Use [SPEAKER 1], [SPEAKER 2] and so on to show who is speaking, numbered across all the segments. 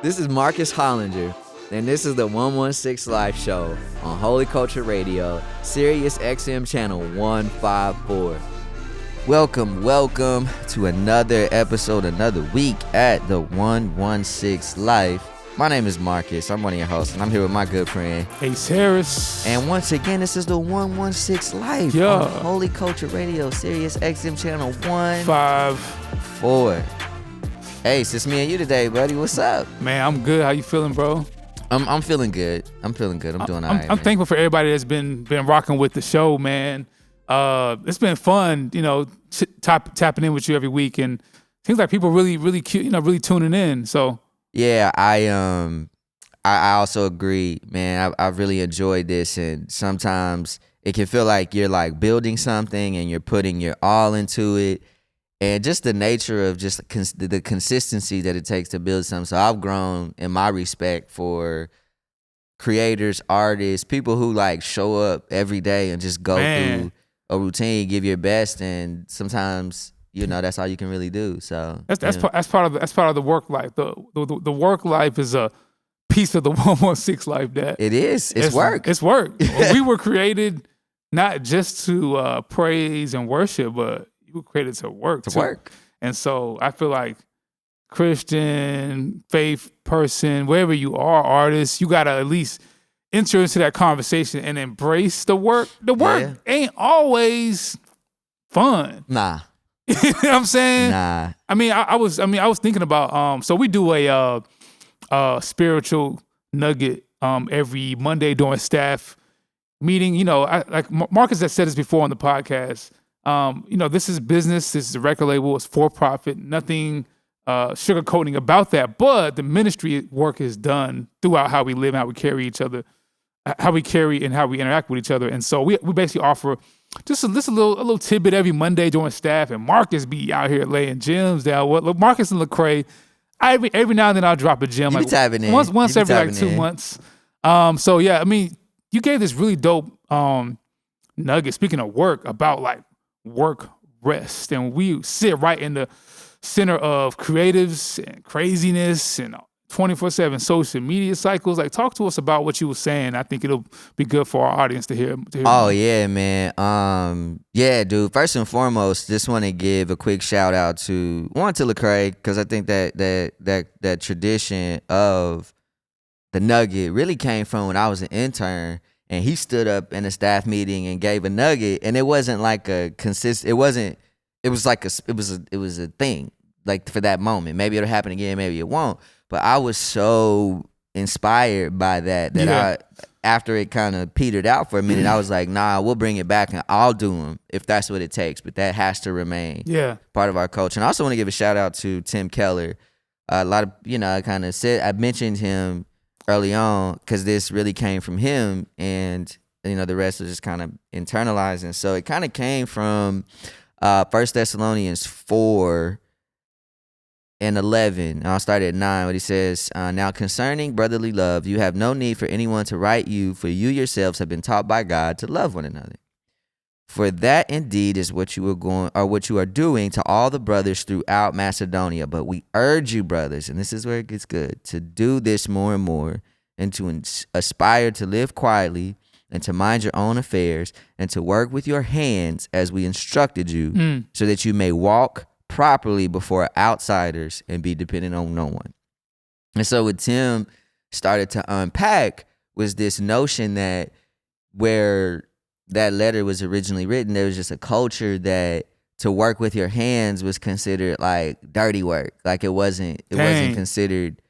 [SPEAKER 1] This is Marcus Hollinger, and this is the 116 Live Show on Holy Culture Radio, SiriusXM Channel 154. Welcome to another episode, another week at the 116 Life. My name is Marcus. I'm one of your hosts, and I'm here with my good friend.
[SPEAKER 2] Hey, Harris.
[SPEAKER 1] And once again, this is the 116 Life on Holy Culture Radio, SiriusXM Channel 154. Hey, it's just me and you today, buddy. What's up?
[SPEAKER 2] Man, I'm good. How you feeling, bro?
[SPEAKER 1] I'm feeling good. I'm doing all right.
[SPEAKER 2] I'm thankful for everybody that's been rocking with the show, man. It's been fun, tapping in with you every week, and seems like people really cute, really tuning in. So
[SPEAKER 1] yeah, I also agree, man. I really enjoyed this, and sometimes it can feel like you're like building something and you're putting your all into it. And just the nature of just the consistency that it takes to build something. So I've grown in my respect for creators, artists, people who like show up every day and just go through a routine, give your best, and sometimes that's all you can really do. So
[SPEAKER 2] that's part of the work life. The work life is a piece of the 116 life. That
[SPEAKER 1] it is. It's work.
[SPEAKER 2] It's work. We were created not just to praise and worship, but you were created to work. And so I feel like Christian, faith person, wherever you are, artist, you got to at least enter into that conversation and embrace the work. The work ain't always fun.
[SPEAKER 1] Nah.
[SPEAKER 2] You know what I'm saying?
[SPEAKER 1] Nah.
[SPEAKER 2] I was thinking about, so we do a spiritual nugget every Monday during staff meeting. Like Marcus has said this before on the podcast. This is business. This is a record label. It's for profit. Nothing sugarcoating about that. But the ministry work is done throughout how we live, how we carry each other, how we carry and how we interact with each other. And so we basically offer just a little tidbit every Monday during staff. And Marcus be out here laying gems down. Look, Marcus and Lecrae, every now and then I'll drop a gem.
[SPEAKER 1] You be tapping in.
[SPEAKER 2] Once every like 2 months. So yeah, you gave this really dope nugget. Speaking of work, about like work rest, and we sit right in the center of creatives and craziness and 24/7 social media cycles. Like, talk to us about what you were saying. I think it'll be good for our audience to hear.
[SPEAKER 1] Oh yeah, man. Yeah, dude. First and foremost, just want to give a quick shout out to Lecrae, because I think that tradition of the nugget really came from when I was an intern. And he stood up in a staff meeting and gave a nugget, and it wasn't like a consistent. It was a thing, like for that moment. Maybe it'll happen again, maybe it won't. But I was so inspired by that after it kind of petered out for a minute, I was like, nah, we'll bring it back and I'll do them if that's what it takes. But that has to remain part of our culture. And I also want to give a shout out to Tim Keller. A lot of I mentioned him early on because this really came from him, and the rest was just kind of internalizing. So it kind of came from 1 Thessalonians 4:11. I'll start at 9. What he says, now concerning brotherly love, you have no need for anyone to write you, for you yourselves have been taught by God to love one another. For that indeed is what you are doing to all the brothers throughout Macedonia. But we urge you, brothers, and this is where it gets good, to do this more and more, and to aspire to live quietly, and to mind your own affairs, and to work with your hands as we instructed you, so that you may walk properly before outsiders and be dependent on no one. And so what Tim started to unpack was this notion that where that letter was originally written, there was just a culture that to work with your hands was considered like dirty work. Like it wasn't considered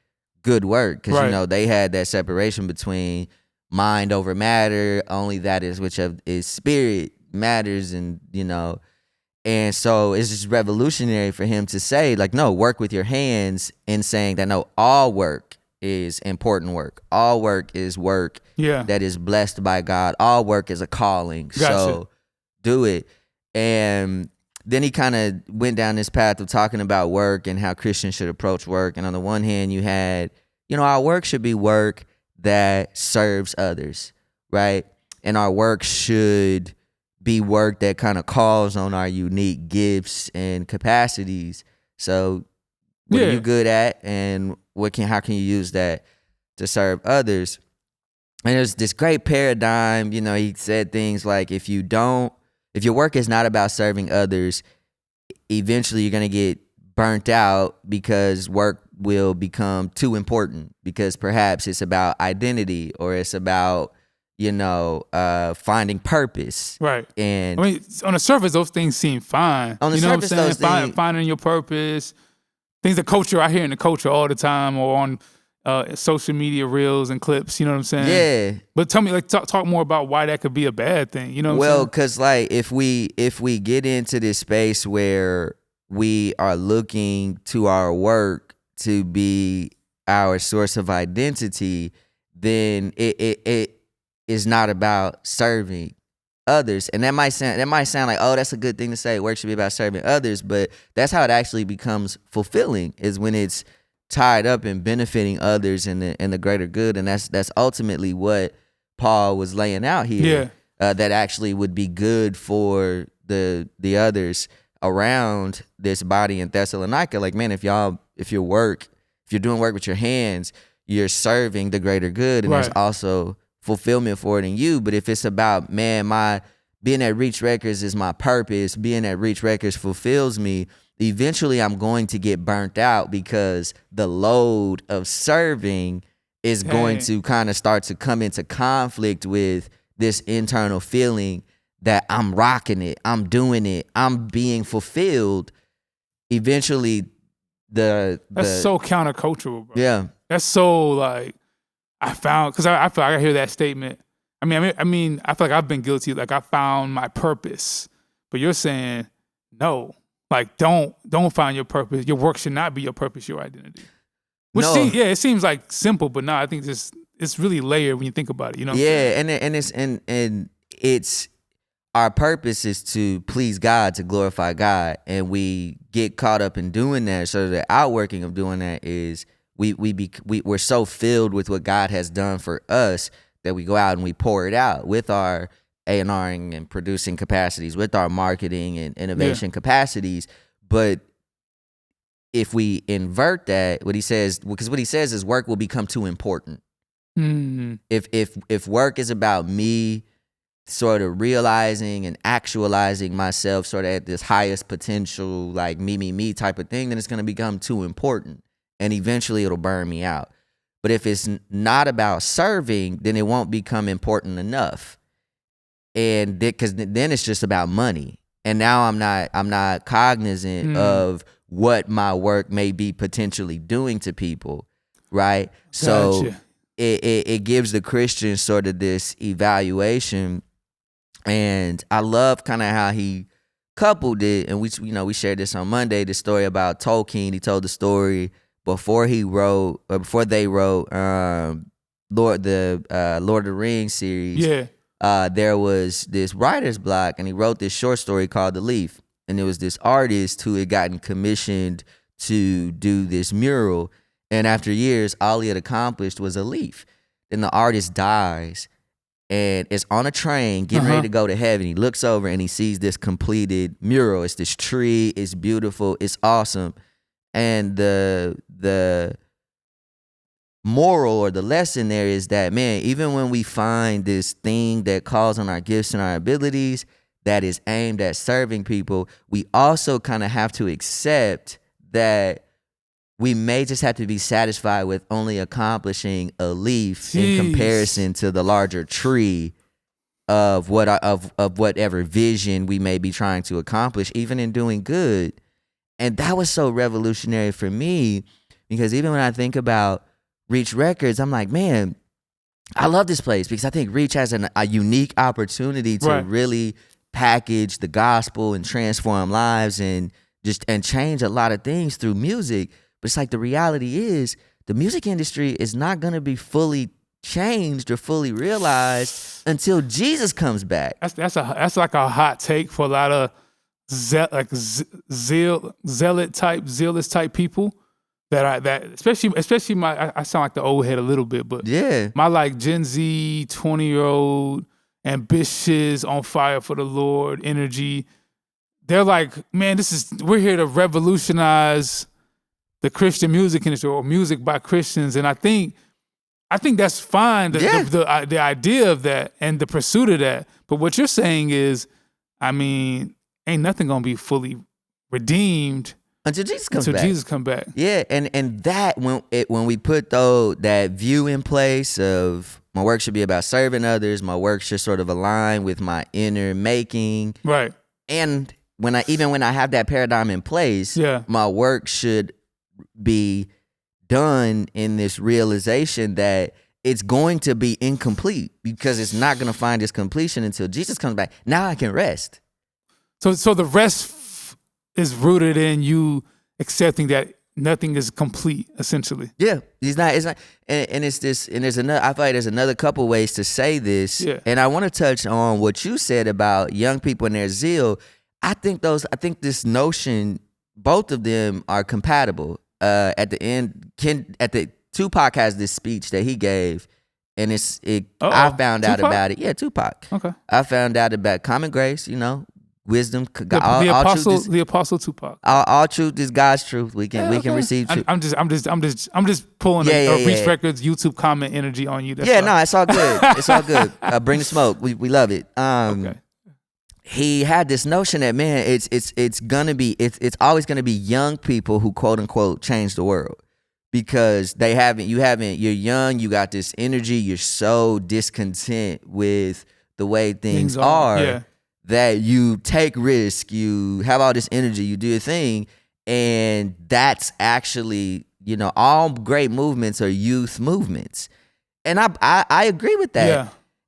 [SPEAKER 1] good work, because they had that separation between mind over matter. Only that is which is spirit matters, and and so it's just revolutionary for him to say like, no, work with your hands, and saying that no, all work is important work. All work is work that is blessed by God. All work is a calling. Gotcha. So do it. And then he kind of went down this path of talking about work and how Christians should approach work. And on the one hand, you had, our work should be work that serves others, right? And our work should be work that kind of calls on our unique gifts and capacities. So what are you good at, and how can you use that to serve others? And there's this great paradigm, he said things like, if your work is not about serving others, eventually you're going to get burnt out because work will become too important, because perhaps it's about identity, or it's about, finding purpose.
[SPEAKER 2] Right.
[SPEAKER 1] And
[SPEAKER 2] I mean, on the surface, those things seem fine.
[SPEAKER 1] On the surface, those things,
[SPEAKER 2] finding your purpose, things that I hear in the culture all the time, or on social media reels and clips. You know what I'm saying?
[SPEAKER 1] yeah.
[SPEAKER 2] But tell me, talk more about why that could be a bad thing. You know what I'm saying?
[SPEAKER 1] Well, because if we get into this space where we are looking to our work to be our source of identity, then it is not about serving others. And that might sound like, oh, that's a good thing to say, work should be about serving others, but that's how it actually becomes fulfilling, is when it's tied up in benefiting others and the greater good. And that's ultimately what Paul was laying out here.
[SPEAKER 2] Yeah.
[SPEAKER 1] That actually would be good for the others around this body in Thessalonica. Like, man, if you're doing work with your hands, you're serving the greater good, and
[SPEAKER 2] Right.
[SPEAKER 1] there's also fulfillment for it in you. But if it's about, man, my being at Reach Records is my purpose, being at Reach Records fulfills me, eventually I'm going to get burnt out, because the load of serving is going to kind of start to come into conflict with this internal feeling that I'm rocking it, I'm doing it, I'm being fulfilled. Eventually, that's
[SPEAKER 2] so countercultural, bro.
[SPEAKER 1] Yeah.
[SPEAKER 2] That's so, like, I found, because I feel like I hear that statement. I mean, I feel like I've been guilty. Like, I found my purpose, but you're saying no. Like, don't find your purpose. Your work should not be your purpose, your identity. Which
[SPEAKER 1] No.
[SPEAKER 2] it seems like simple, but no, I think it's really layered when you think about it. You know?
[SPEAKER 1] Yeah, and it's our purpose is to please God, to glorify God, and we get caught up in doing that. So the outworking of doing that is we're so filled with what God has done for us that we go out and we pour it out with our A&Ring and producing capacities, with our marketing and innovation capacities. But if we invert that, what he says is work will become too important.
[SPEAKER 2] Mm-hmm.
[SPEAKER 1] If work is about me sort of realizing and actualizing myself sort of at this highest potential, like me type of thing, then it's going to become too important, and eventually it'll burn me out. But if it's not about serving, then it won't become important enough, and because then it's just about money, and now I'm not cognizant of what my work may be potentially doing to people, right?
[SPEAKER 2] Gotcha.
[SPEAKER 1] So it gives the Christian sort of this evaluation. And I love kind of how he coupled it, and we shared this on Monday, the story about Tolkien. He told the story before they wrote Lord of the Rings series.
[SPEAKER 2] Yeah.
[SPEAKER 1] There was this writer's block, and he wrote this short story called The Leaf, and there was this artist who had gotten commissioned to do this mural, and after years, all he had accomplished was a leaf. Then the artist dies, and is on a train getting ready to go to heaven. He looks over and he sees this completed mural. It's this tree. It's beautiful. It's awesome. And the moral or the lesson there is that, man, even when we find this thing that calls on our gifts and our abilities that is aimed at serving people, we also kind of have to accept that we may just have to be satisfied with only accomplishing a leaf in comparison to the larger tree of whatever vision we may be trying to accomplish, even in doing good. And that was so revolutionary for me, because even when I think about Reach Records, I'm like, man, I love this place, because I think Reach has a unique opportunity to really package the gospel and transform lives and change a lot of things through music. But it's like, the reality is the music industry is not going to be fully changed or fully realized until Jesus comes back.
[SPEAKER 2] That's like a hot take for a lot of zealous type people that especially I sound like the old head a little bit, but my like Gen Z 20-year-old ambitious, on fire for the Lord energy. They're like, man, we're here to revolutionize the Christian music industry or music by Christians, and I think that's fine. The idea of that and the pursuit of that. But what you're saying is, I mean, ain't nothing gonna be fully redeemed
[SPEAKER 1] until Jesus comes
[SPEAKER 2] until
[SPEAKER 1] back.
[SPEAKER 2] Jesus come back.
[SPEAKER 1] Yeah, and that when we put that view in place of my work should be about serving others, my work should sort of align with my inner making.
[SPEAKER 2] Right.
[SPEAKER 1] And when I have that paradigm in place, my work should be done in this realization that it's going to be incomplete because it's not going to find its completion until Jesus comes back. Now I can rest. So
[SPEAKER 2] the rest is rooted in you accepting that nothing is complete, essentially.
[SPEAKER 1] Yeah, it's not, and it's this, and there's another. I feel like there's another couple ways to say this, and I want to touch on what you said about young people and their zeal. I think this notion, both of them are compatible. At the end, Tupac has this speech that he gave, and I found out about it. Yeah, Tupac.
[SPEAKER 2] Okay.
[SPEAKER 1] I found out about common grace. Wisdom.
[SPEAKER 2] The apostle Tupac.
[SPEAKER 1] All truth is God's truth. We can receive truth.
[SPEAKER 2] I'm just pulling a Reach Records YouTube comment energy on you.
[SPEAKER 1] It's all good. It's all good. Bring the smoke. We love it. Okay. He had this notion that, man, it's always gonna be young people who quote unquote change the world, because you're young, you got this energy, you're so discontent with the way things are that you take risk, you have all this energy, you do your thing, and that's actually, all great movements are youth movements. And I agree with that. Yeah.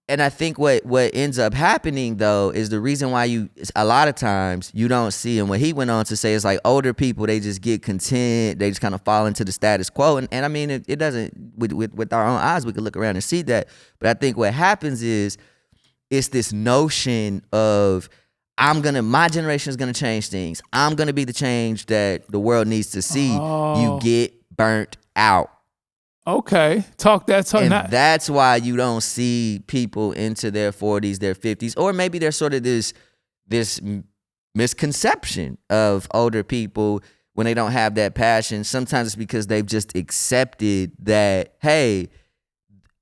[SPEAKER 1] And I think what ends up happening, though, is the reason why a lot of times you don't see, and what he went on to say is like older people, they just get content, they just kind of fall into the status quo. And I mean, it doesn't, with our own eyes, we can look around and see that. But I think what happens is, it's this notion of, my generation is gonna change things. I'm gonna be the change that the world needs to see. You get burnt out.
[SPEAKER 2] Okay,
[SPEAKER 1] that's why you don't see people into their 40s, their 50s, or maybe there's sort of this misconception of older people when they don't have that passion. Sometimes it's because they've just accepted that, hey,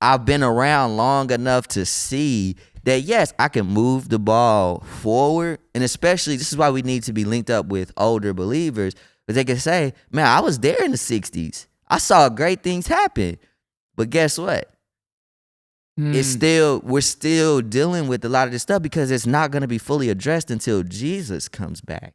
[SPEAKER 1] I've been around long enough to see that, yes, I can move the ball forward. And especially, this is why we need to be linked up with older believers, because they can say, man, I was there in the 60s. I saw great things happen. But guess what? We're still dealing with a lot of this stuff because it's not going to be fully addressed until Jesus comes back.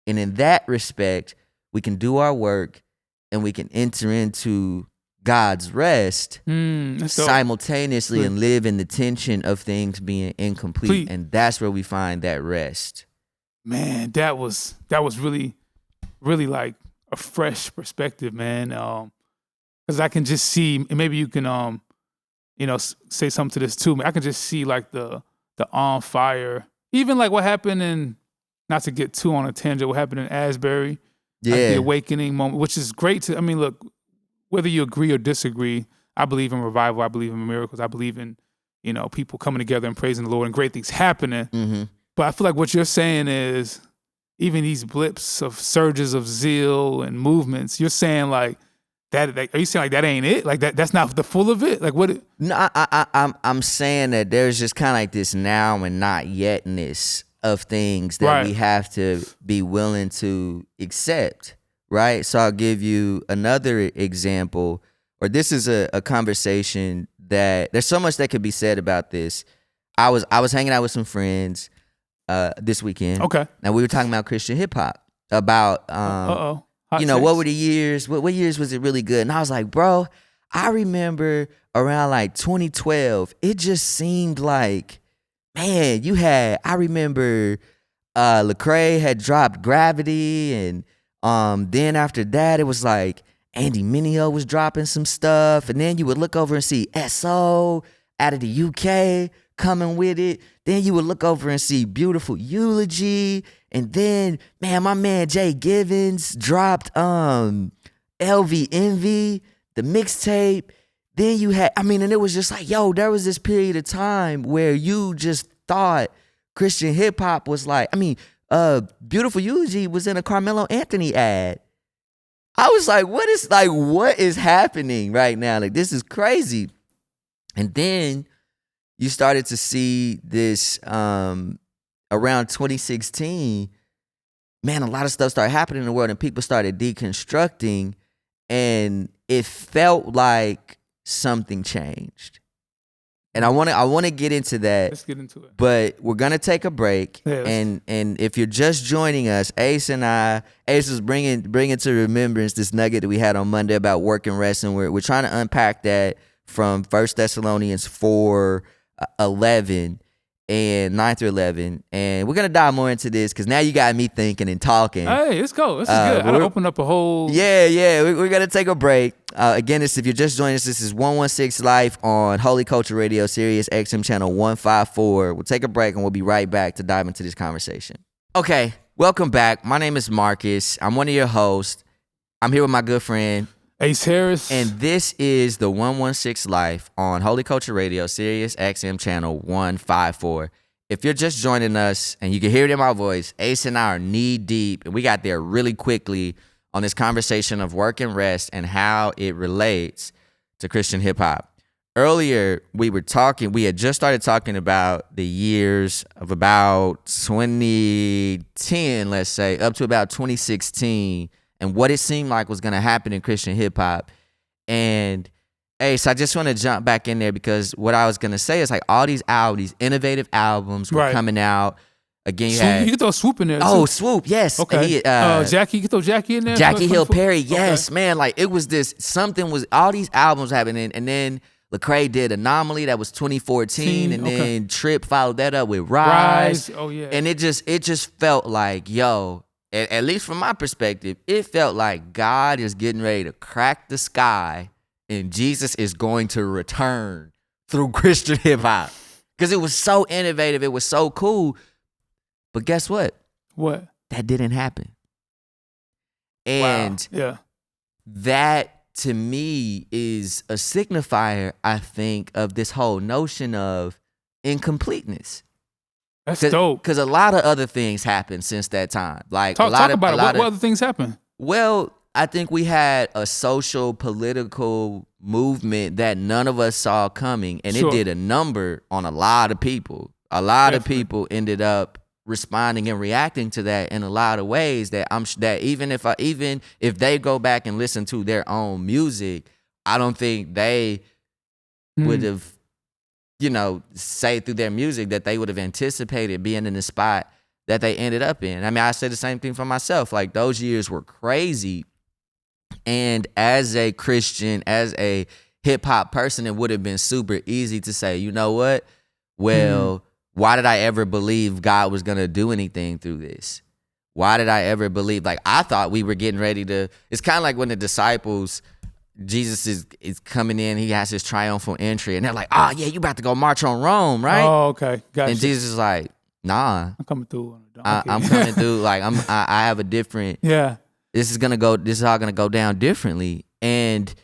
[SPEAKER 1] And in that respect, we can do our work and we can enter into God's rest simultaneously and live in the tension of things being incomplete. And that's where we find that rest.
[SPEAKER 2] Man, that was really, really like a fresh perspective, man. Because I can just see, and maybe you can, say something to this too. I can just see like the on fire, even like what happened in, not to get too on a tangent, what happened in Asbury, like the awakening moment, which is great to. I mean, look, whether you agree or disagree, I believe in revival. I believe in miracles. I believe in, people coming together and praising the Lord and great things happening. Mm-hmm. But I feel like what you're saying is, even these blips of surges of zeal and movements, you're saying like that. Are you saying like that ain't it? Like that's not the full of it? Like what?
[SPEAKER 1] No, I'm saying that there's just kind of like this now and not yetness of things that we have to be willing to accept, right? So I'll give you another example, or this is a conversation that there's so much that could be said about this. I was hanging out with some friends this weekend. Okay. Now we were talking about Christian hip hop, about what were the years? What years was it really good? And I was like, bro, I remember around like 2012, it just seemed like, man, I remember Lecrae had dropped Gravity, and then after that it was like Andy Mineo was dropping some stuff, and then you would look over and see SO out of the UK coming with it. Then you would look over and see Beautiful Eulogy. And then, man, my man Jay Givens dropped LV Envy, the mixtape. Then you had, and it was just like, yo, there was this period of time where you just thought Christian hip hop was like, Beautiful Eulogy was in a Carmelo Anthony ad. I was like, what is happening right now? Like, this is crazy. And then you started to see this around 2016. Man, a lot of stuff started happening in the world, and people started deconstructing, and it felt like something changed. And I want to get into that.
[SPEAKER 2] Let's get into it.
[SPEAKER 1] But we're gonna take a break,
[SPEAKER 2] Yes.
[SPEAKER 1] and if you're just joining us, Ace was bringing to remembrance this nugget that we had on Monday about work and rest, and we're trying to unpack that from 1 Thessalonians 4:11 and 9 through 11, and we're gonna dive more into this because now you got me thinking and talking.
[SPEAKER 2] Hey, let's go. This is good. I opened up a whole.
[SPEAKER 1] Yeah. We're gonna take a break. Again, if you're just joining us, this is 116 Life on Holy Culture Radio, SiriusXM channel 154. We'll take a break and we'll be right back to dive into this conversation. Okay, welcome back. My name is Marcus. I'm one of your hosts. I'm here with my good friend
[SPEAKER 2] Ace Harris.
[SPEAKER 1] and this is the 116 Life on Holy Culture Radio, SiriusXM channel 154. If you're just joining us and you can hear it in my voice, Ace and I are knee deep, and we got there really quickly on this conversation of work and rest and how it relates to Christian hip hop. Earlier, we had just started talking about the years of about 2010, let's say, up to about 2016, and what it seemed like was going to happen in Christian hip hop. And Ace, I just want to jump back in there because what I was going to say is like all these innovative albums were coming out. Again,
[SPEAKER 2] you can throw Swoop in there.
[SPEAKER 1] Oh,
[SPEAKER 2] too.
[SPEAKER 1] Swoop, yes.
[SPEAKER 2] Okay. Jackie, you can throw Jackie in there.
[SPEAKER 1] Jackie Hill Perry, yes,
[SPEAKER 2] Okay.
[SPEAKER 1] man. Like it was all these albums happening, and then Lecrae did Anomaly, that was 2014, and then Trip followed that up with Rise.
[SPEAKER 2] Oh yeah.
[SPEAKER 1] And it just felt like, yo, at least from my perspective, it felt like God is getting ready to crack the sky and Jesus is going to return through Christian hip hop. Because it was so innovative, it was so cool. But guess what?
[SPEAKER 2] What?
[SPEAKER 1] That didn't happen. And that to me is a signifier, I think, of this whole notion of incompleteness.
[SPEAKER 2] That's dope.
[SPEAKER 1] Because a lot of other things happened since that time. Like
[SPEAKER 2] talk about it. What other things happened?
[SPEAKER 1] Well, I think we had a social, political movement that none of us saw coming, and it did a number on a lot of people. A lot of people ended up responding and reacting to that in a lot of ways that even if they go back and listen to their own music, I don't think they would have, say through their music that they would have anticipated being in the spot that they ended up in. I mean, I say the same thing for myself. Like those years were crazy. And as a Christian, as a hip hop person, it would have been super easy to say, you know what? Well, why did I ever believe God was going to do anything through this? Why did I ever believe? Like, I thought we were getting ready to, it's kind of like when the disciples, Jesus is coming in, he has his triumphal entry, and they're like, oh yeah, you about to go march on Rome, right?
[SPEAKER 2] Oh, okay. Gotcha.
[SPEAKER 1] And Jesus is like, nah.
[SPEAKER 2] I'm coming through.
[SPEAKER 1] I'm coming through. Like, I have a different, this is all gonna go down differently. And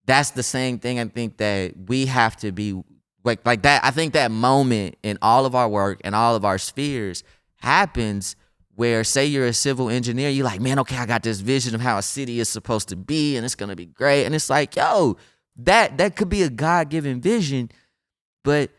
[SPEAKER 1] that's the same thing I think that we have to be like that. I think that moment in all of our work and all of our spheres happens where, say you're a civil engineer, you're like, man, okay, I got this vision of how a city is supposed to be and it's gonna be great. And it's like, yo, that could be a God-given vision, but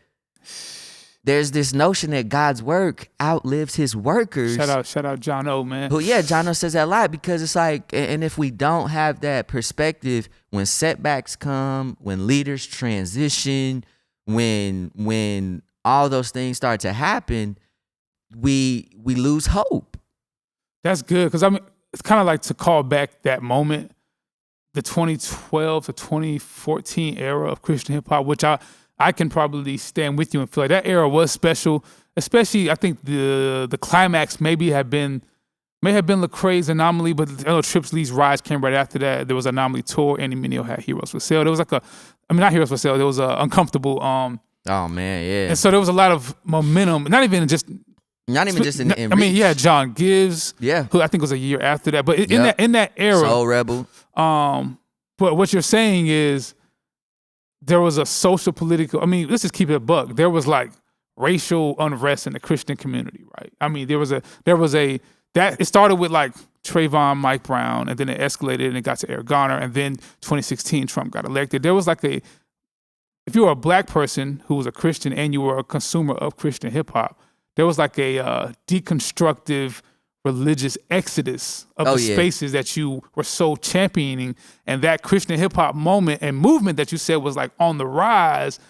[SPEAKER 1] there's this notion that God's work outlives his workers.
[SPEAKER 2] Shout out John O, man.
[SPEAKER 1] John O says that a lot because it's like, and if we don't have that perspective, when setbacks come, when leaders transition, when all those things start to happen, we lose hope.
[SPEAKER 2] That's good, because I mean, it's kind of like to call back that moment, the 2012 to 2014 era of Christian hip hop, which I can probably stand with you and feel like that era was special. Especially, I think the climax may have been Lecrae's Anomaly, but Trips Lee's Rise came right after that. There was Anomaly Tour. Andy Mineo had Heroes for Sale. There was not Heroes for Sale. There was a Uncomfortable.
[SPEAKER 1] Oh man, yeah.
[SPEAKER 2] And so there was a lot of momentum. Not even just in
[SPEAKER 1] I
[SPEAKER 2] mean, yeah, John Gibbs.
[SPEAKER 1] Yeah.
[SPEAKER 2] Who I think was a year after that. But in that era,
[SPEAKER 1] Soul Rebel.
[SPEAKER 2] But what you're saying is there was a social political. I mean, let's just keep it a buck. There was like racial unrest in the Christian community, right? I mean, there was a that it started with like Trayvon, Mike Brown, and then it escalated and it got to Eric Garner, and then 2016 Trump got elected. There was like if you were a black person who was a Christian and you were a consumer of Christian hip hop, there was like a deconstructive religious exodus of the spaces that you were so championing, and that Christian hip hop moment and movement that you said was like on the rise.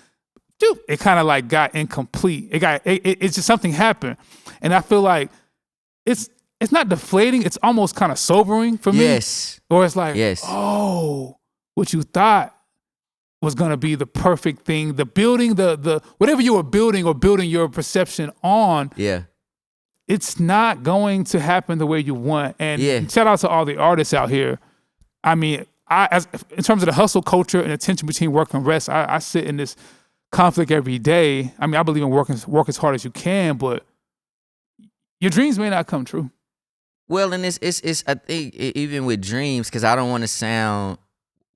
[SPEAKER 2] Dude, it kind of like got incomplete. It's just something happened, and I feel like it's not deflating. It's almost kind of sobering for me.
[SPEAKER 1] Yes.
[SPEAKER 2] Or it's like, oh, what you thought was gonna be the perfect thing, the building, the whatever you were building or building your perception on.
[SPEAKER 1] Yeah.
[SPEAKER 2] It's not going to happen the way you want. And shout out to all the artists out here. I mean, in terms of the hustle culture and the tension between work and rest, I sit in this conflict every day. I mean, I believe in work as hard as you can, but your dreams may not come true.
[SPEAKER 1] Well, and it's I think even with dreams, because I don't want to sound.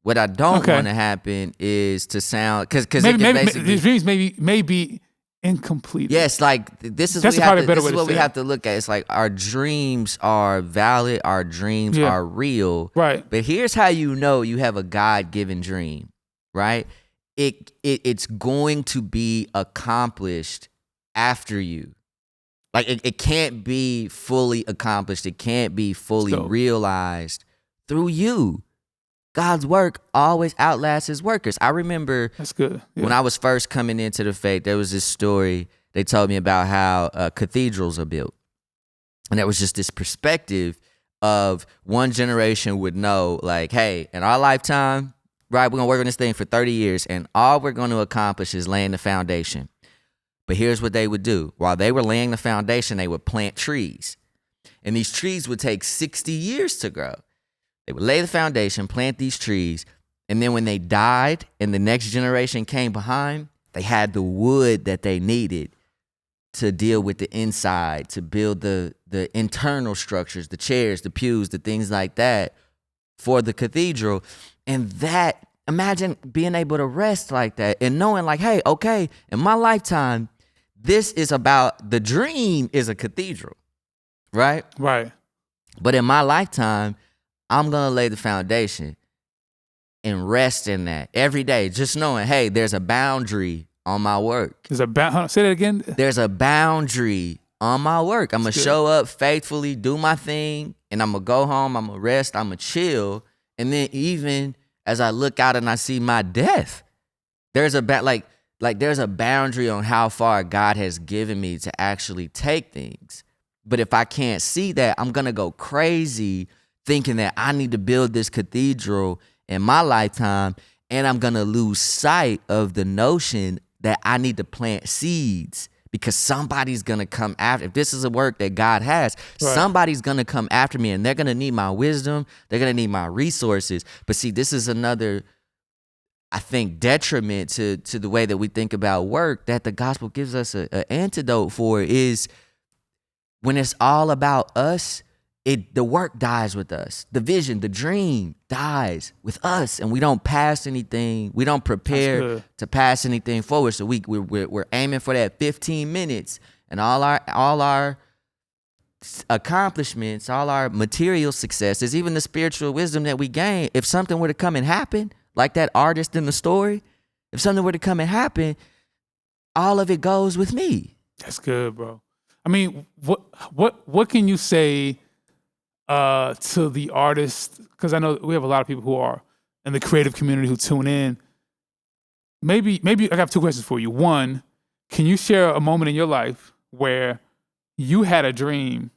[SPEAKER 1] What I don't want to happen is to sound because
[SPEAKER 2] maybe these dreams may be incomplete.
[SPEAKER 1] Yes, like this is what we have to look at. It's like our dreams are valid, our dreams are real.
[SPEAKER 2] Right.
[SPEAKER 1] But here's how you know you have a God-given dream, right? It's going to be accomplished after you. Like it can't be fully accomplished. It can't be fully realized through you. God's work always outlasts his workers. I remember
[SPEAKER 2] that's good.
[SPEAKER 1] When I was first coming into the faith, there was this story they told me about how cathedrals are built. And there was just this perspective of one generation would know, like, hey, in our lifetime, right, we're going to work on this thing for 30 years, and all we're going to accomplish is laying the foundation. But here's what they would do. While they were laying the foundation, they would plant trees. And these trees would take 60 years to grow. They would lay the foundation, plant these trees, and then when they died and the next generation came behind, they had the wood that they needed to deal with the inside, to build the internal structures, the chairs, the pews, the things like that for the cathedral. And that, imagine being able to rest like that and knowing like, hey, okay, in my lifetime, this is about, the dream is a cathedral, right?
[SPEAKER 2] Right.
[SPEAKER 1] But in my lifetime, I'm going to lay the foundation and rest in that every day, just knowing, hey, there's a boundary on my work.
[SPEAKER 2] Say that again.
[SPEAKER 1] There's a boundary on my work. I'm going to show up faithfully, do my thing, and I'm going to go home, I'm going to rest, I'm going to chill. And then even as I look out and I see my death, there's there's a boundary on how far God has given me to actually take things. But if I can't see that, I'm going to go crazy thinking that I need to build this cathedral in my lifetime, and I'm going to lose sight of the notion that I need to plant seeds because somebody's going to come after. If this is a work that God has, somebody's going to come after me, and they're going to need my wisdom. They're going to need my resources. But see, this is another, I think, detriment to the way that we think about work that the gospel gives us an antidote for is when it's all about us, the work dies with us. The vision, the dream dies with us, and we don't pass anything. We don't prepare to pass anything forward. So we're aiming for that 15 minutes, and all our accomplishments, all our material successes, even the spiritual wisdom that we gain. If something were to come and happen, like that artist in the story, if something were to come and happen, all of it goes with me.
[SPEAKER 2] That's good, bro. I mean, what can you say to the artists, because I know we have a lot of people who are in the creative community who tune in. Maybe I have two questions for you. One, can you share a moment in your life where you had a dream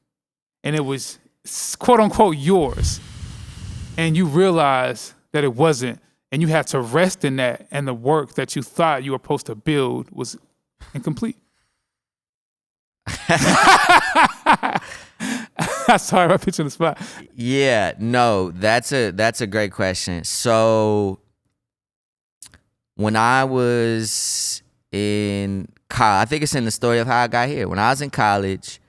[SPEAKER 2] and it was quote unquote yours, and you realized that it wasn't, and you had to rest in that, and the work that you thought you were supposed to build was incomplete? Sorry, I put you on the spot.
[SPEAKER 1] Yeah, no, that's a great question. So when I was in college, I think it's in the story of how I got here. When I was in college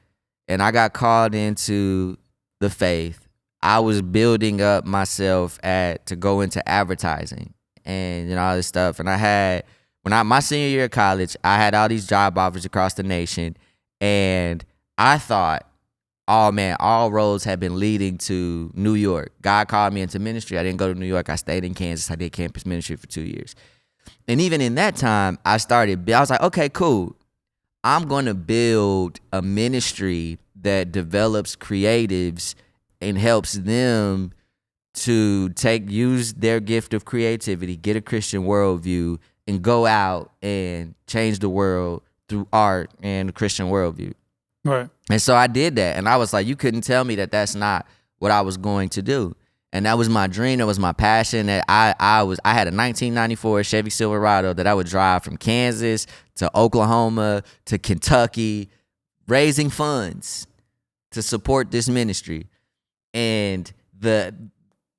[SPEAKER 1] and I got called into the faith, I was building up myself to go into advertising and all this stuff. And I had, my senior year of college, I had all these job offers across the nation, and I thought all roads have been leading to New York. God called me into ministry. I didn't go to New York. I stayed in Kansas. I did campus ministry for 2 years. And even in that time, I was like, okay, cool. I'm going to build a ministry that develops creatives and helps them to use their gift of creativity, get a Christian worldview, and go out and change the world through art and a Christian worldview.
[SPEAKER 2] Right.
[SPEAKER 1] And so I did that. And I was like, you couldn't tell me that that's not what I was going to do. And that was my dream. That was my passion. That I had a 1994 Chevy Silverado that I would drive from Kansas to Oklahoma to Kentucky, raising funds to support this ministry. And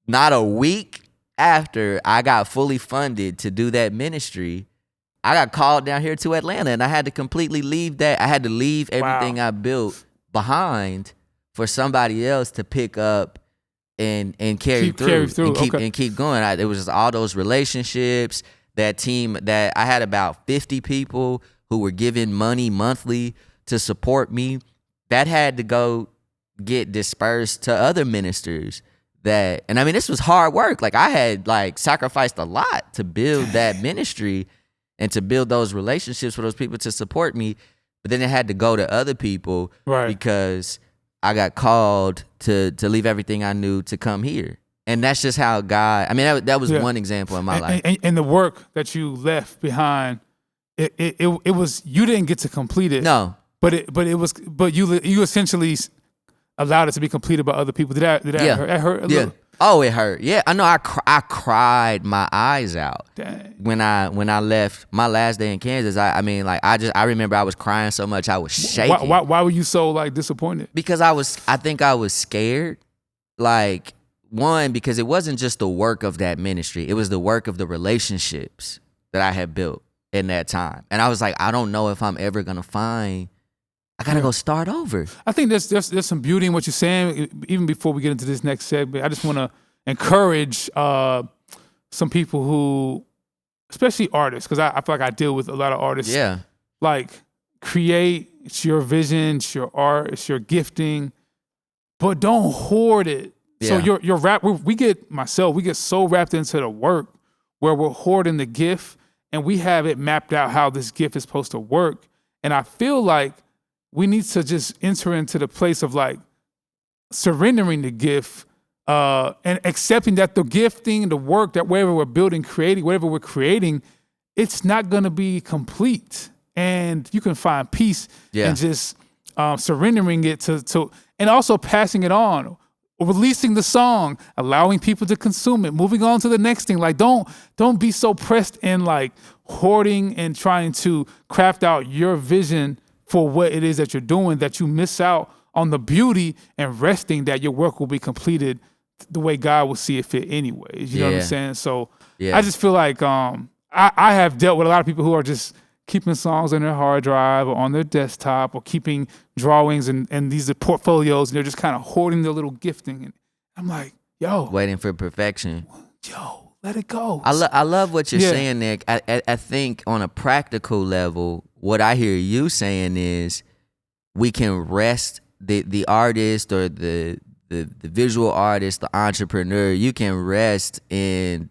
[SPEAKER 1] not a week after I got fully funded to do that ministry, I got called down here to Atlanta, and I had to completely leave that. I had to leave everything I built behind for somebody else to pick up and carry through and keep going. It was just all those relationships, that team that I had about 50 people who were giving money monthly to support me. That had to go get dispersed to other ministers. And I mean, this was hard work. Like I had sacrificed a lot to build that ministry and to build those relationships with those people to support me. But then it had to go to other people because I got called to leave everything I knew to come here. And that's just how God, I mean, that was one example in my life.
[SPEAKER 2] And the work that you left behind, it was, you didn't get to complete it.
[SPEAKER 1] No.
[SPEAKER 2] But you essentially allowed it to be completed by other people. Did that hurt a little?
[SPEAKER 1] Oh, it hurt. Yeah, I know. I cried my eyes out.
[SPEAKER 2] Dang.
[SPEAKER 1] When I left my last day in Kansas. I remember I was crying so much I was shaking.
[SPEAKER 2] Why were you so disappointed?
[SPEAKER 1] Because I think I was scared. One, because it wasn't just the work of that ministry; it was the work of the relationships that I had built in that time. And I was like, I don't know if I'm ever gonna find. I gotta go start over. I
[SPEAKER 2] think there's some beauty in what you're saying. Even before we get into this next segment, I just want to encourage some people who, especially artists, because I feel like I deal with a lot of artists.
[SPEAKER 1] Yeah.
[SPEAKER 2] Create. It's your vision. It's your art. It's your gifting, but don't hoard it. Yeah. So your rap. We get so wrapped into the work where we're hoarding the gift, and we have it mapped out how this gift is supposed to work. And I feel like we need to just enter into the place of surrendering the gift and accepting that the gifting, the work, that whatever we're building, creating, whatever we're creating, it's not going to be complete. And you can find peace in just surrendering it to, and also passing it on, releasing the song, allowing people to consume it, moving on to the next thing. Don't be so pressed in hoarding and trying to craft out your vision for what it is that you're doing, that you miss out on the beauty and resting that your work will be completed the way God will see it fit anyways. You know what I'm saying? So I just feel like I have dealt with a lot of people who are just keeping songs on their hard drive or on their desktop or keeping drawings and these are portfolios, and they're just kind of hoarding their little gifting. And I'm like, yo.
[SPEAKER 1] Waiting for perfection.
[SPEAKER 2] Yo, let it go.
[SPEAKER 1] I love what you're saying, Nick. I think on a practical level, what I hear you saying is we can rest the artist or the visual artist, the entrepreneur, you can rest in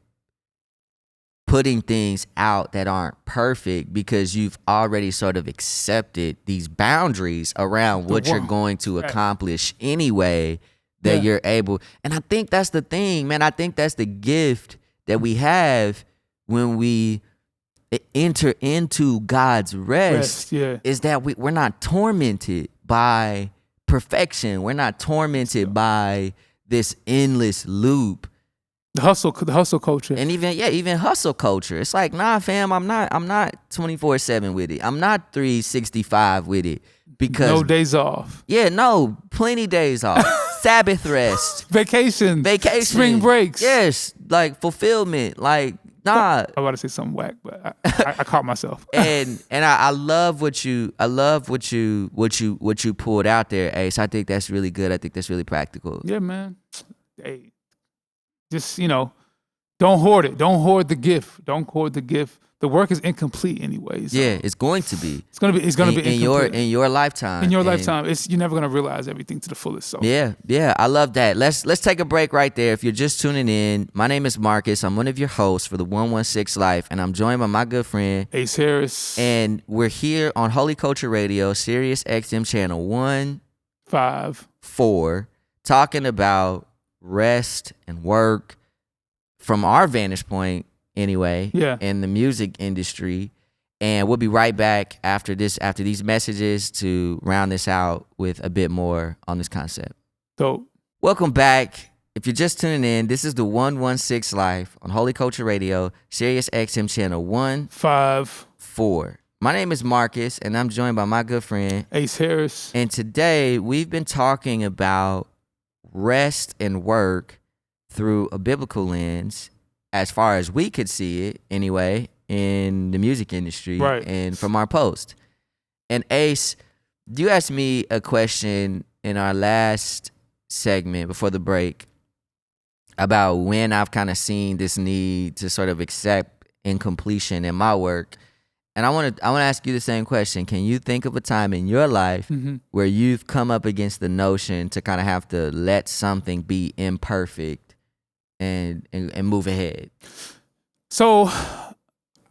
[SPEAKER 1] putting things out that aren't perfect because you've already sort of accepted these boundaries around what you're going to accomplish anyway, that you're able. And I think that's the thing, man. I think that's the gift that we have when we enter into God's rest is that we're not tormented by perfection. We're not tormented by this endless loop.
[SPEAKER 2] The hustle culture.
[SPEAKER 1] And even hustle culture. It's like, nah, fam, I'm not 24/7 with it. I'm not 365 with it. Because
[SPEAKER 2] no days off.
[SPEAKER 1] Yeah, no, plenty days off. Sabbath rest.
[SPEAKER 2] Vacation. Spring breaks.
[SPEAKER 1] Yes, fulfillment. Nah.
[SPEAKER 2] I about to say something whack, but I caught myself.
[SPEAKER 1] and I love what you pulled out there, Ace. I think that's really good. I think that's really practical.
[SPEAKER 2] Yeah, man. Hey, just Don't hoard it. Don't hoard the gift. Don't hoard the gift. The work is incomplete anyways.
[SPEAKER 1] Yeah, it's going to be.
[SPEAKER 2] It's gonna be
[SPEAKER 1] in
[SPEAKER 2] incomplete.
[SPEAKER 1] in your lifetime.
[SPEAKER 2] In your lifetime, you're never gonna realize everything to the fullest. So
[SPEAKER 1] yeah, I love that. Let's take a break right there. If you're just tuning in, my name is Marcus. I'm one of your hosts for the 116 Life, and I'm joined by my good friend
[SPEAKER 2] Ace Harris.
[SPEAKER 1] And we're here on Holy Culture Radio, SiriusXM channel 154, talking about rest and work from our vantage point anyway, in the music industry. And we'll be right back after these messages to round this out with a bit more on this concept.
[SPEAKER 2] Dope.
[SPEAKER 1] Welcome back. If you're just tuning in, this is the 116 Life on Holy Culture Radio, SiriusXM channel 154. My name is Marcus, and I'm joined by my good friend
[SPEAKER 2] Ace Harris.
[SPEAKER 1] And today we've been talking about rest and work through a biblical lens, as far as we could see it anyway, in the music industry,
[SPEAKER 2] right,
[SPEAKER 1] and from our post. And Ace, you asked me a question in our last segment before the break about when I've kind of seen this need to sort of accept incompletion in my work. And I want to ask you the same question. Can you think of a time in your life where you've come up against the notion to kind of have to let something be imperfect and move ahead?
[SPEAKER 2] So I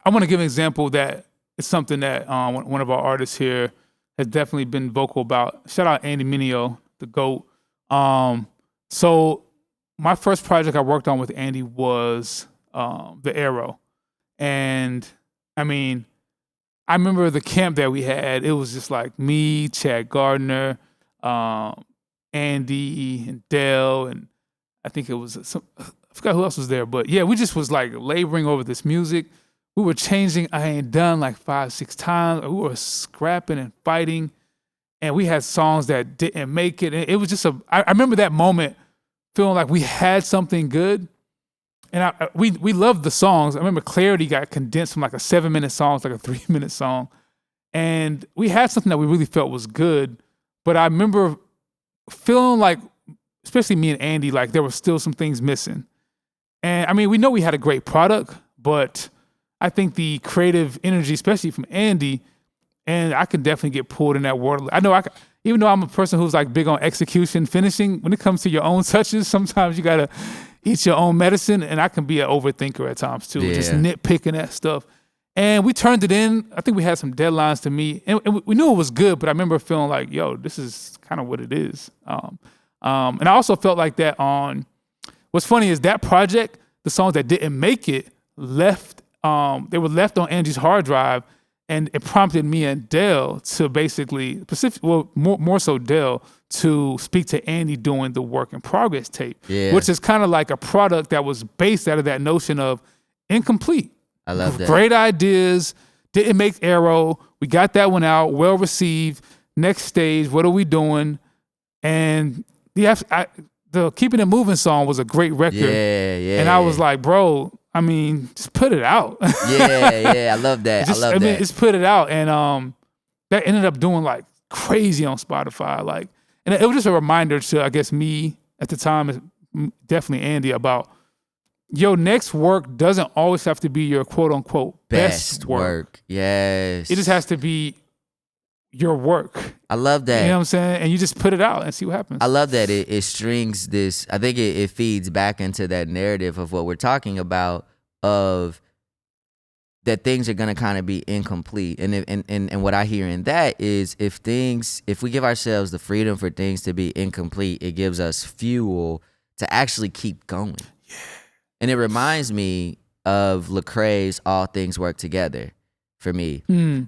[SPEAKER 2] want to give an example that it's something that one of our artists here has definitely been vocal about. Shout out Andy Mineo, the GOAT. So my first project I worked on with Andy was The Arrow. And I mean, I remember the camp that we had. It was just like me, Chad Gardner, Andy, and Dell, and I think it was I forgot who else was there. But yeah, we just was like laboring over this music. We were changing I Ain't Done like 5-6 times. We were scrapping and fighting, and we had songs that didn't make it. And it was just I remember that moment feeling like we had something good. And we loved the songs. I remember Clarity got condensed from like a 7-minute song to like a 3-minute song. And we had something that we really felt was good. But I remember feeling like, especially me and Andy, like there were still some things missing. And I mean, we know we had a great product, but I think the creative energy, especially from Andy, and I can definitely get pulled in that world. I know even though I'm a person who's like big on execution, finishing, when it comes to your own touches, sometimes you got to eat your own medicine, and I can be an overthinker at times too, just nitpicking at stuff. And we turned it in. I think we had some deadlines to meet, and we knew it was good, but I remember feeling like, yo, this is kind of what it is. And I also felt like that on, what's funny is that project, the songs that didn't make it left, they were left on Angie's hard drive, and it prompted me and Dell to basically, more so Dell, to speak to Andy doing the work in progress tape, which is kind of like a product that was based out of that notion of incomplete.
[SPEAKER 1] I love that.
[SPEAKER 2] Great ideas, didn't make Arrow. We got that one out, well received. Next stage, what are we doing? And the Keeping It Moving song was a great record.
[SPEAKER 1] Yeah.
[SPEAKER 2] And I was like, bro, I mean, just put it out.
[SPEAKER 1] yeah, I love that.
[SPEAKER 2] Just put it out. And that ended up doing like crazy on Spotify. Like, and it was just a reminder to, I guess, me at the time, definitely Andy, about your next work doesn't always have to be your quote unquote best work.
[SPEAKER 1] Yes.
[SPEAKER 2] It just has to be your work.
[SPEAKER 1] I love that.
[SPEAKER 2] You know what I'm saying? And you just put it out and see what happens.
[SPEAKER 1] I love that it strings this. I think it feeds back into that narrative of what we're talking about, of that things are going to kind of be incomplete. And what I hear in that is if we give ourselves the freedom for things to be incomplete, it gives us fuel to actually keep going. Yeah. And it reminds me of Lecrae's All Things Work Together. For me,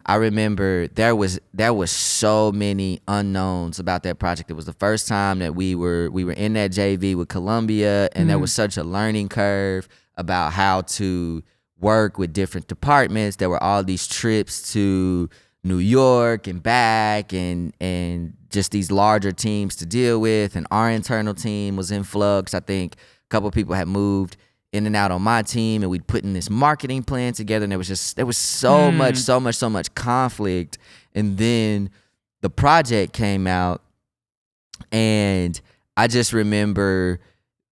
[SPEAKER 1] I remember there was so many unknowns about that project. It was the first time that we were in that JV with Columbia, and there was such a learning curve about how to work with different departments. There were all these trips to New York and back, and just these larger teams to deal with. And our internal team was in flux. I think a couple of people had moved in and out on my team, and we'd put in this marketing plan together, and there was so much conflict. And then the project came out, and I just remember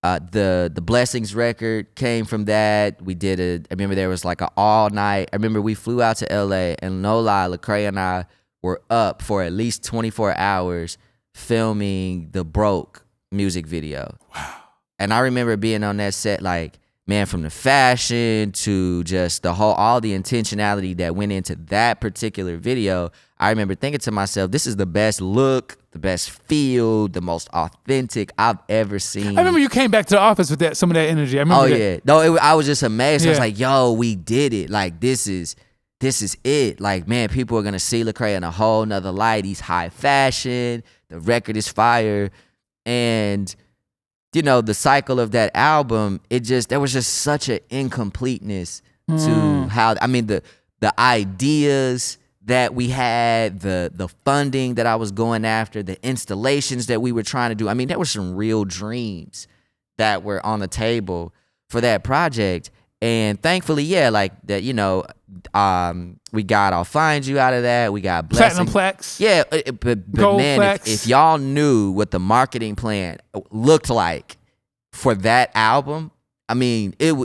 [SPEAKER 1] The Blessings record came from that. I remember there was like an all night. I remember we flew out to LA, and no lie, Lecrae and I were up for at least 24 hours filming the Broke music video.
[SPEAKER 2] Wow.
[SPEAKER 1] And I remember being on that set, like, man, from the fashion to just all the intentionality that went into that particular video. I remember thinking to myself, this is the best look, the best feel, the most authentic I've ever seen.
[SPEAKER 2] I remember you came back to the office with some of that energy. I remember that.
[SPEAKER 1] Yeah. No, I was just amazed.
[SPEAKER 2] Yeah.
[SPEAKER 1] I was like, yo, we did it. Like, this is it. Like, man, people are going to see Lecrae in a whole nother light. He's high fashion. The record is fire. And, you know, the cycle of that album, there was just such an incompleteness to how, I mean, the ideas that we had, the funding that I was going after, the installations that we were trying to do. I mean, there were some real dreams that were on the table for that project. And thankfully, yeah, like that, you know, we got I'll Find You out of that. We got
[SPEAKER 2] Platinum Plaques.
[SPEAKER 1] Yeah, but
[SPEAKER 2] Gold
[SPEAKER 1] man,
[SPEAKER 2] Plaques.
[SPEAKER 1] if y'all knew what the marketing plan looked like for that album, I mean, it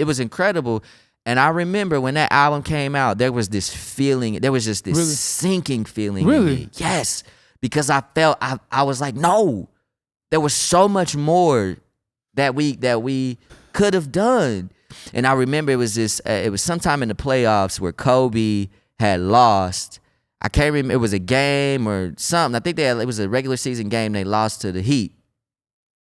[SPEAKER 1] was incredible. And I remember when that album came out, there was this feeling, there was just this sinking feeling in me. Yes, because I felt, I was like, no, there was so much more that we could have done. And I remember it was sometime in the playoffs where Kobe had lost. I can't remember, it was a game or something. I think it was a regular season game. They lost to the Heat.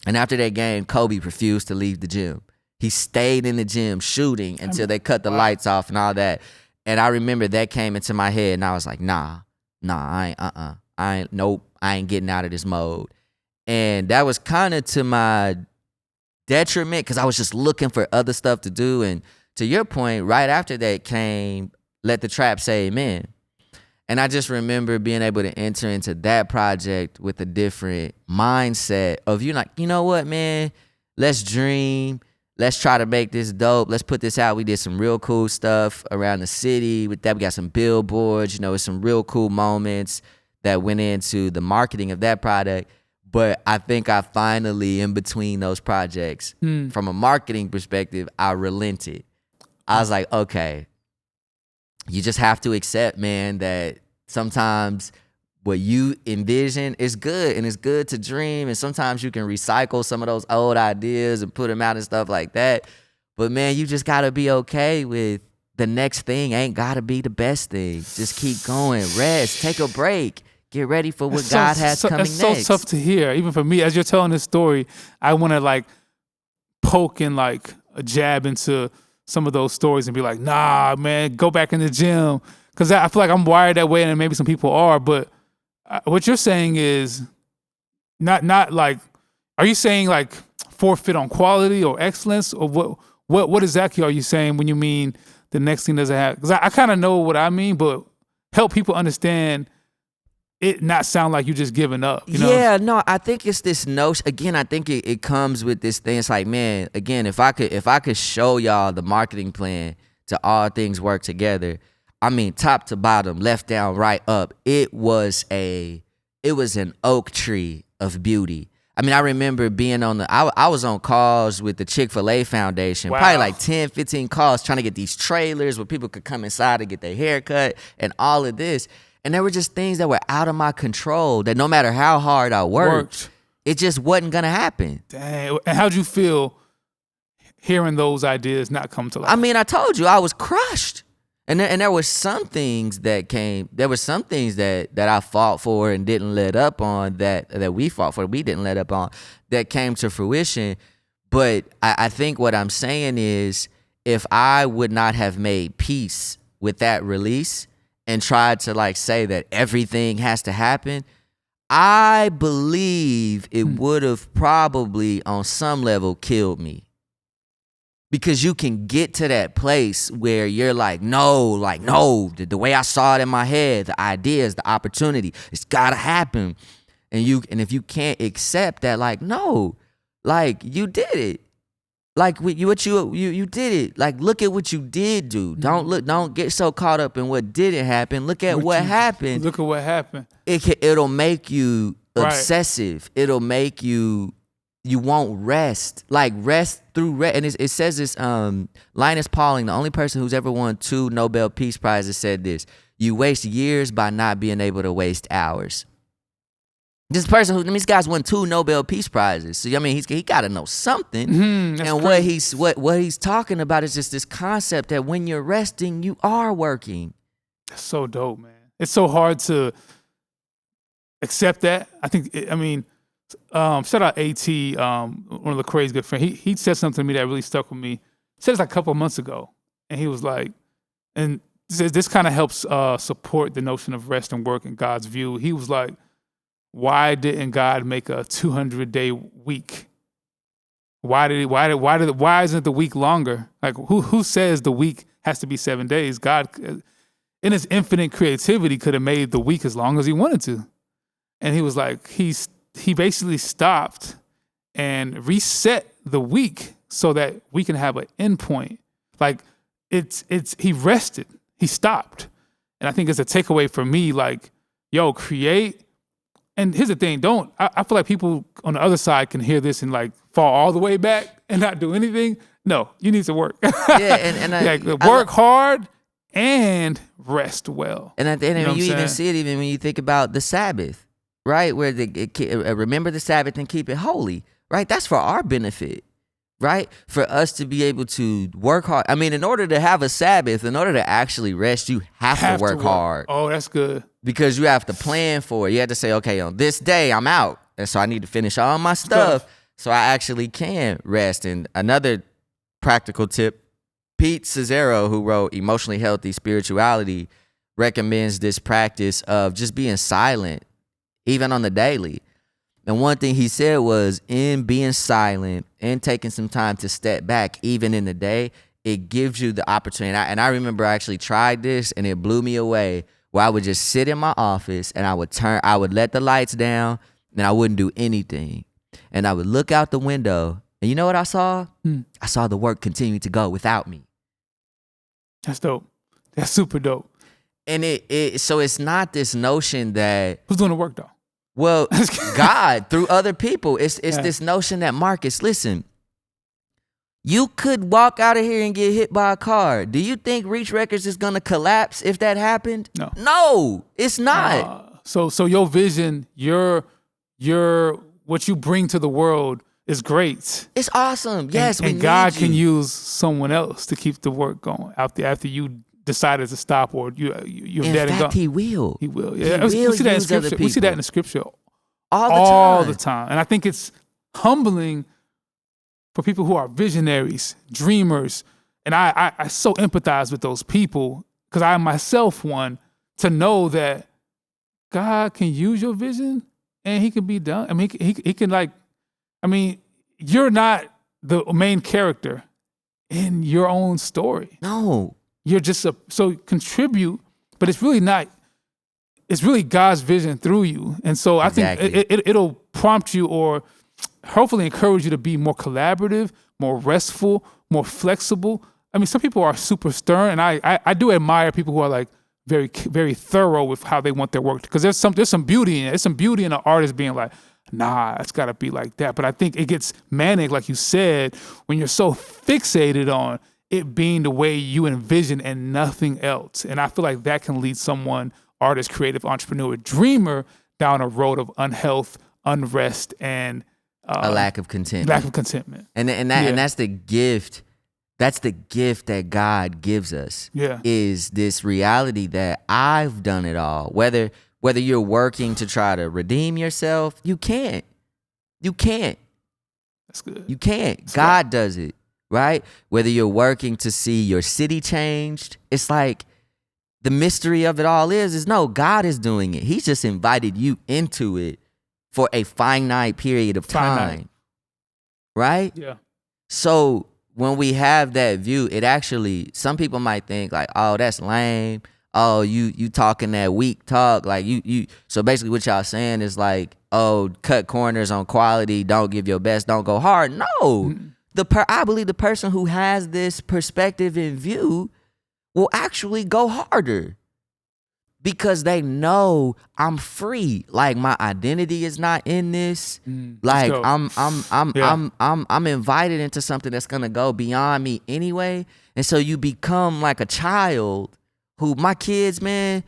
[SPEAKER 1] And after that game, Kobe refused to leave the gym. He stayed in the gym shooting until they cut the lights off and all that. And I remember that came into my head, and I was like, nah, I ain't getting out of this mode. And that was kind of to my detriment because I was just looking for other stuff to do. And to your point, right after that came Let the Trap Say Amen. And I just remember being able to enter into that project with a different mindset of, you like, you know what, man, let's dream. Let's try to make this dope. Let's put this out. We did some real cool stuff around the city. With that, we got some billboards, you know, with some real cool moments that went into the marketing of that product. But I think I finally, in between those projects, from a marketing perspective, I relented. I was like, okay, you just have to accept, man, that sometimes what you envision is good, and it's good to dream, and sometimes you can recycle some of those old ideas and put them out and stuff like that. But man, you just gotta be okay with the next thing ain't gotta be the best thing. Just keep going, rest, take a break, get ready for what God has coming next.
[SPEAKER 2] It's so tough to hear. Even for me, as you're telling this story, I want to like poke and like a jab into some of those stories and be like, nah, man, go back in the gym. Because I feel like I'm wired that way, and maybe some people are, but what you're saying is not like, are you saying like forfeit on quality or excellence, or what exactly are you saying when you mean the next thing doesn't have? Because I kind of know what I mean, but help people understand it not sound like you just giving up. You know?
[SPEAKER 1] Yeah, no, I think it's this notion. Again, I think it comes with this thing. It's like, man, again, if I could show y'all the marketing plan to All Things Work Together, I mean, top to bottom, left down, right up, it was an oak tree of beauty. I mean, I remember being I was on calls with the Chick-fil-A Foundation, probably like 10, 15 calls trying to get these trailers where people could come inside and get their hair cut and all of this. And there were just things that were out of my control that no matter how hard I worked, it just wasn't going to happen.
[SPEAKER 2] Dang. And how'd you feel hearing those ideas not come to life?
[SPEAKER 1] I mean, I told you, I was crushed. And there were some things that I fought for and didn't let up on, that we fought for, we didn't let up on, that came to fruition. But I think what I'm saying is, if I would not have made peace with that release and tried to like say that everything has to happen, I believe it would have probably on some level killed me. Because you can get to that place where you're like, no, the way I saw it in my head, the ideas, the opportunity, it's gotta happen. And if you can't accept that, like, no, like you did it. Like you did it. Like, look at what you did do. Don't get so caught up in what didn't happen. Look at what happened.
[SPEAKER 2] Look at what happened.
[SPEAKER 1] It'll make you obsessive. It'll make you you won't rest. Like rest through rest. And it says this, Linus Pauling, the only person who's ever won 2 Nobel Peace Prizes, said this: you waste years by not being able to waste hours. This person this guy's won 2 Nobel Peace Prizes. So I mean he gotta know something. And what he's talking about is just this concept that when you're resting, you are working.
[SPEAKER 2] That's so dope, man. It's so hard to accept that. I think shout out AT, one of the crazy good friends. He said something to me that really stuck with me. He said this like a couple of months ago. And he was like, and this kind of helps support the notion of rest and work in God's view. He was like, why didn't God make a 200-day week? Why isn't the week longer? Like who says the week has to be 7 days? God, in his infinite creativity, could have made the week as long as he wanted to. And he was like, he basically stopped and reset the week so that we can have an endpoint. Like he rested, he stopped. And I think it's a takeaway for me, like, yo, create. And here's the thing, I feel like people on the other side can hear this and like fall all the way back and not do anything. No, you need to work.
[SPEAKER 1] Yeah, and
[SPEAKER 2] work hard and rest well.
[SPEAKER 1] And at the end, you even see it even when you think about the Sabbath, right? Where remember the Sabbath and keep it holy, right? That's for our benefit, right? For us to be able to work hard. I mean, in order to have a Sabbath, in order to actually rest, you have to work hard.
[SPEAKER 2] Oh, that's good.
[SPEAKER 1] Because you have to plan for it. You have to say, okay, on this day I'm out, and so I need to finish all my stuff so I actually can rest. And another practical tip, Pete Cesaro, who wrote Emotionally Healthy Spirituality, recommends this practice of just being silent, even on the daily. And one thing he said was, in being silent and taking some time to step back, even in the day, it gives you the opportunity. And I remember I actually tried this, and it blew me away, where I would just sit in my office and I would let the lights down and I wouldn't do anything. And I would look out the window, and you know what I saw? I saw the work continue to go without me.
[SPEAKER 2] That's dope. That's super dope.
[SPEAKER 1] And so it's not this notion that...
[SPEAKER 2] Who's doing the work though?
[SPEAKER 1] Well, God, through other people. It's this notion that, Marcus, listen, you could walk out of here and get hit by a car. Do you think Reach Records is going to collapse if that happened? No, it's not.
[SPEAKER 2] So your vision, your what you bring to the world is great.
[SPEAKER 1] It's awesome. Yes,
[SPEAKER 2] and God can use someone else to keep the work going after you decided to stop, or you're dead and gone.
[SPEAKER 1] In fact, He will.
[SPEAKER 2] He will. Yeah, we see that in Scripture. We see that in the Scripture
[SPEAKER 1] all
[SPEAKER 2] the time. And I think it's humbling for people who are visionaries, dreamers. And I so empathize with those people, because I am myself one, to know that God can use your vision and He can be done. I mean, he can you're not the main character in your own story.
[SPEAKER 1] No.
[SPEAKER 2] You're just so contribute, but it's really not. It's really God's vision through you. And so I think it'll prompt you, or hopefully encourage you to be more collaborative, more restful, more flexible. I mean, some people are super stern, and I do admire people who are like very, very thorough with how they want their work, because there's some beauty in it. There's some beauty in an artist being like, nah, it's got to be like that. But I think it gets manic, like you said, when you're so fixated on it being the way you envision and nothing else. And I feel like that can lead someone, artist, creative, entrepreneur, dreamer, down a road of unhealth, unrest, and
[SPEAKER 1] a lack of contentment. And that's the gift. That's the gift that God gives us.
[SPEAKER 2] Yeah. Is
[SPEAKER 1] this reality that I've done it all. Whether you're working to try to redeem yourself, you can't.
[SPEAKER 2] That's good.
[SPEAKER 1] You can't. God does it, right? Whether you're working to see your city changed, it's like the mystery of it all is no, God is doing it. He's just invited you into it for a finite period of time. Right?
[SPEAKER 2] Yeah.
[SPEAKER 1] So when we have that view, it actually, some people might think like, oh, that's lame. Oh, you talking that weak talk. Like you. So basically what y'all saying is like, oh, cut corners on quality. Don't give your best. Don't go hard. No. Mm-hmm. I believe the person who has this perspective and view will actually go harder. because they know I'm free. Like my identity is not in this. Like
[SPEAKER 2] dope.
[SPEAKER 1] I'm invited into something that's gonna go beyond me anyway. And so you become like a child who my kids, man,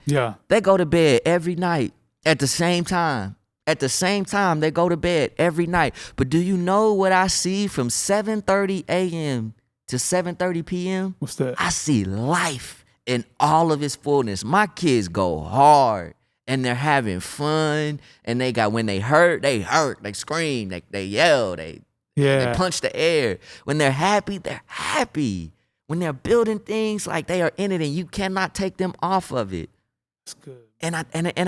[SPEAKER 1] they go to bed every night at the same time. At the same time, they go to bed every night. But do you know what I see from 7:30 a.m. to 7:30 p.m.?
[SPEAKER 2] What's that?
[SPEAKER 1] I see life in all of its fullness. My kids go hard and they're having fun. And they got, when they hurt, they scream, they yell, they punch the air. When they're happy, they're happy. When they're building things, like they are in it and you cannot take them off of it.
[SPEAKER 2] That's good.
[SPEAKER 1] And I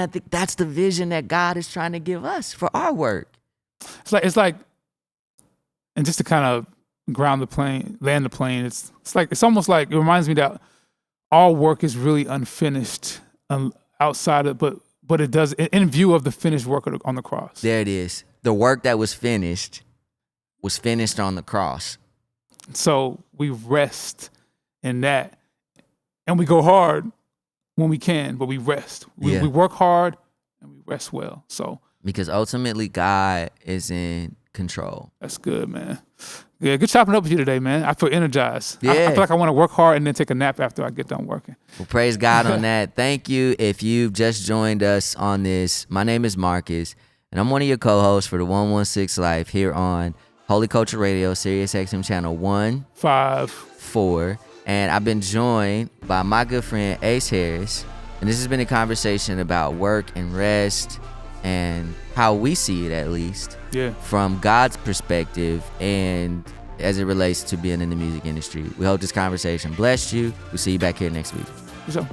[SPEAKER 1] think that's the vision that God is trying to give us for our work.
[SPEAKER 2] It's like, and just to kind of land the plane. It's almost like, it reminds me that all work is really unfinished outside of, but it does in view of the finished work on the cross.
[SPEAKER 1] There it is. The work that was finished on the cross.
[SPEAKER 2] So we rest in that, and we go hard when we can, but we rest. We work hard and we rest well. So
[SPEAKER 1] because ultimately God is in control.
[SPEAKER 2] That's good, man. Yeah, good chopping up with you today, man. I feel energized.
[SPEAKER 1] Yeah.
[SPEAKER 2] I feel like I want to work hard and then take a nap after I get done working.
[SPEAKER 1] Well, praise God on that. Thank you. If you've just joined us on this, my name is Marcus, and I'm one of your co-hosts for the 116 Life here on Holy Culture Radio, SiriusXM channel 154. And I've been joined by my good friend Ace Harris. And this has been a conversation about work and rest and how we see it, at least, from God's perspective and as it relates to being in the music industry. We hope this conversation blessed you. We'll see you back here next week.
[SPEAKER 2] For sure.